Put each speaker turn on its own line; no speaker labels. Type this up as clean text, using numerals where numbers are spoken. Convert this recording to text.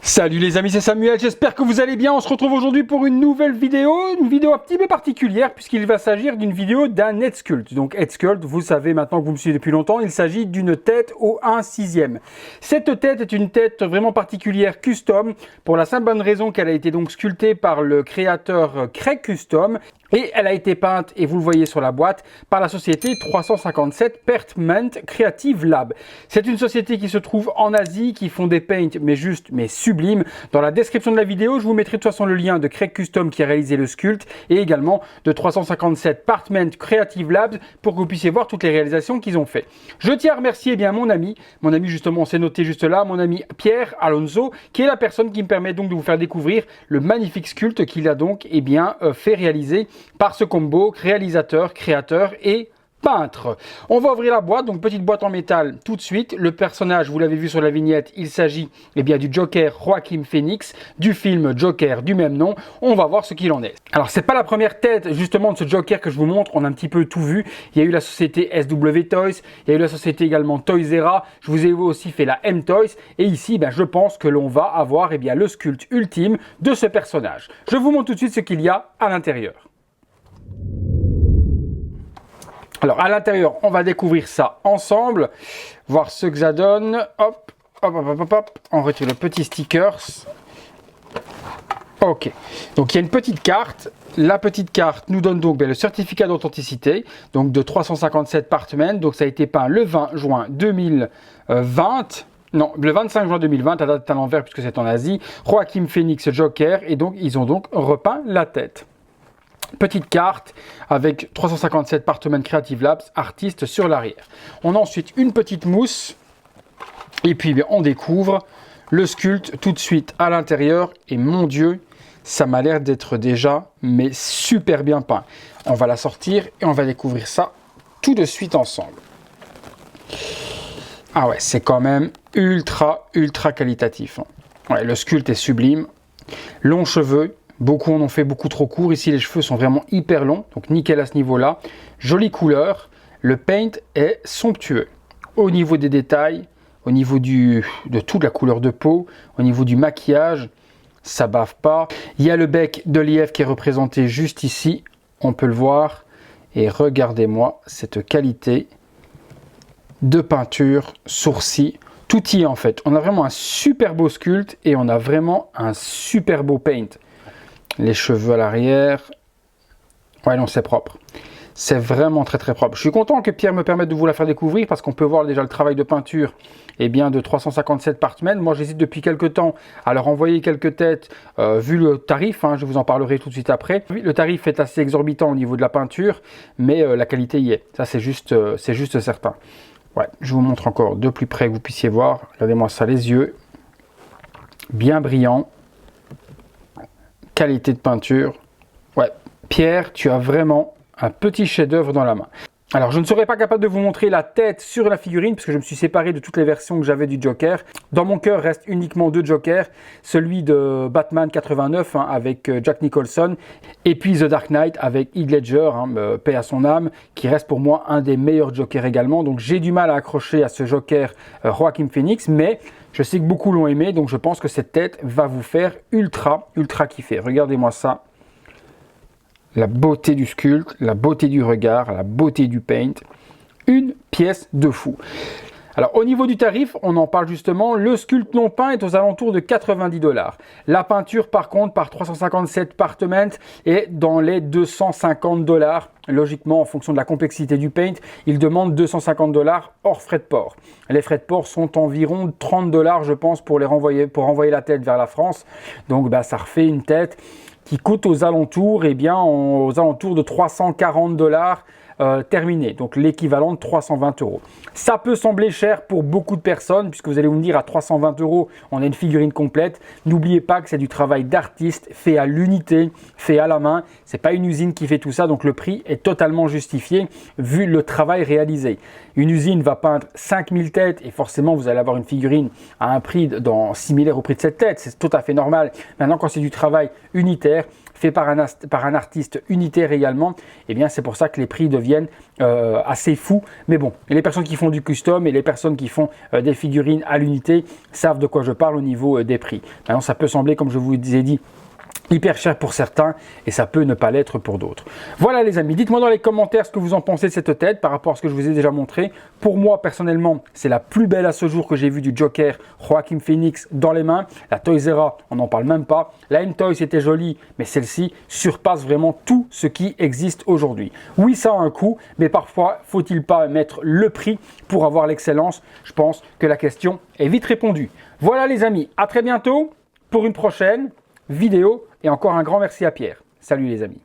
Salut les amis, c'est Samuel, j'espère que vous allez bien. On se retrouve aujourd'hui pour une nouvelle vidéo, un petit peu particulière puisqu'il va s'agir d'une vidéo d'un head sculpt. Donc head sculpt, vous savez maintenant que vous me suivez depuis longtemps, il s'agit d'une tête au 1/6. Cette tête est une tête vraiment particulière, custom, pour la simple bonne raison qu'elle a été donc sculptée par le créateur Craig Custom. Et elle a été peinte, et vous le voyez sur la boîte, par la société 357 Pertment Creative Lab. C'est une société qui se trouve en Asie, qui font des paints, mais sublimes. Dans la description de la vidéo, je vous mettrai de toute façon le lien de Craig Custom qui a réalisé le sculpt, et également de 357 Pertment Creative Labs pour que vous puissiez voir toutes les réalisations qu'ils ont fait. Je tiens à remercier mon ami justement, on s'est noté juste là, mon ami Pierre Alonso, qui est la personne qui me permet donc de vous faire découvrir le magnifique sculpt qu'il a donc fait réaliser par ce combo réalisateur, créateur et peintre. On va ouvrir la boîte, donc petite boîte en métal tout de suite. Le personnage, vous l'avez vu sur la vignette, il s'agit du Joker Joaquin Phoenix, du film Joker du même nom. On va voir ce qu'il en est. Alors c'est pas la première tête justement de ce Joker que je vous montre, on a un petit peu tout vu. Il y a eu la société SW Toys, il y a eu la société également Toysera, je vous ai aussi fait la M-Toys, et ici je pense que l'on va avoir le sculpt ultime de ce personnage. Je vous montre tout de suite ce qu'il y a à l'intérieur. Alors à l'intérieur, on va découvrir ça ensemble, voir ce que ça donne. Hop, hop, hop, hop, hop. On retire le petit stickers. Ok, donc il y a une petite carte. La petite carte nous donne donc le certificat d'authenticité, donc de 357 Pertment. Donc ça a été peint le 20 juin 2020. Non, le 25 juin 2020, la date est à l'envers puisque c'est en Asie. Joaquin Phoenix Joker, et donc ils ont donc repeint la tête. Petite carte avec 357 Pertment Creative Labs, artiste sur l'arrière. On a ensuite une petite mousse et puis on découvre le sculpt tout de suite à l'intérieur et mon Dieu, ça m'a l'air d'être déjà super bien peint. On va la sortir et on va découvrir ça tout de suite ensemble. Ah ouais, c'est quand même ultra qualitatif. Ouais, le sculpt est sublime. Longs cheveux. Beaucoup en ont fait beaucoup trop court. Ici, les cheveux sont vraiment hyper longs. Donc, nickel à ce niveau-là. Jolie couleur. Le paint est somptueux. Au niveau des détails, au niveau de toute la couleur de peau, au niveau du maquillage, ça bave pas. Il y a le bec de lièvre qui est représenté juste ici. On peut le voir. Et regardez-moi cette qualité de peinture, sourcils. Tout y est en fait. On a vraiment un super beau sculpt et on a vraiment un super beau paint. Les cheveux à l'arrière, ouais non c'est propre, c'est vraiment très propre. Je suis content que Pierre me permette de vous la faire découvrir parce qu'on peut voir déjà le travail de peinture de 357 Pertment. Moi j'hésite depuis quelques temps à leur envoyer quelques têtes vu le tarif, je vous en parlerai tout de suite après. Le tarif est assez exorbitant au niveau de la peinture, mais la qualité y est, ça c'est juste certain. Ouais, je vous montre encore de plus près que vous puissiez voir, regardez-moi ça, les yeux, bien brillants. Qualité de peinture. Ouais, Pierre, tu as vraiment un petit chef-d'œuvre dans la main. Alors, je ne serais pas capable de vous montrer la tête sur la figurine parce que je me suis séparé de toutes les versions que j'avais du Joker. Dans mon cœur, restent uniquement deux Jokers, celui de Batman 89 avec Jack Nicholson et puis The Dark Knight avec Heath Ledger, paix à son âme, qui reste pour moi un des meilleurs Jokers également. Donc, j'ai du mal à accrocher à ce Joker Joaquin Phoenix, mais je sais que beaucoup l'ont aimé, donc je pense que cette tête va vous faire ultra kiffer. Regardez-moi ça. La beauté du sculpt, la beauté du regard, la beauté du paint. Une pièce de fou. Alors au niveau du tarif, on en parle justement, le sculpt non peint est aux alentours de 90 $. La peinture par contre par 357 Pertment est dans les 250 $. Logiquement en fonction de la complexité du paint, il demande 250 $ hors frais de port. Les frais de port sont environ 30 $ je pense pour renvoyer la tête vers la France. Donc ça refait une tête qui coûte aux alentours, aux alentours de 340 $ terminé, donc l'équivalent de 320 €. Ça peut sembler cher pour beaucoup de personnes, puisque vous allez me dire à 320 €, on a une figurine complète. N'oubliez pas que c'est du travail d'artiste, fait à l'unité, fait à la main. C'est pas une usine qui fait tout ça, donc le prix est totalement justifié vu le travail réalisé. Une usine va peindre 5000 têtes et forcément vous allez avoir une figurine à un prix similaire au prix de cette tête, c'est tout à fait normal. Maintenant, quand c'est du travail unitaire, fait par un artiste unitaire également, c'est pour ça que les prix deviennent deviennent assez fous. Mais bon, les personnes qui font du custom et les personnes qui font des figurines à l'unité savent de quoi je parle au niveau des prix. Maintenant, ça peut sembler, comme je vous ai dit, hyper cher pour certains et ça peut ne pas l'être pour d'autres. Voilà les amis, dites-moi dans les commentaires ce que vous en pensez de cette tête par rapport à ce que je vous ai déjà montré. Pour moi personnellement, c'est la plus belle à ce jour que j'ai vue du Joker Joaquin Phoenix dans les mains. La Toys R Us, on n'en parle même pas. La M-Toys était jolie, mais celle-ci surpasse vraiment tout ce qui existe aujourd'hui. Oui, ça a un coût, mais parfois, faut-il pas mettre le prix pour avoir l'excellence? Je pense que la question est vite répondue. Voilà les amis, à très bientôt pour une prochaine vidéo et encore un grand merci à Pierre. Salut les amis.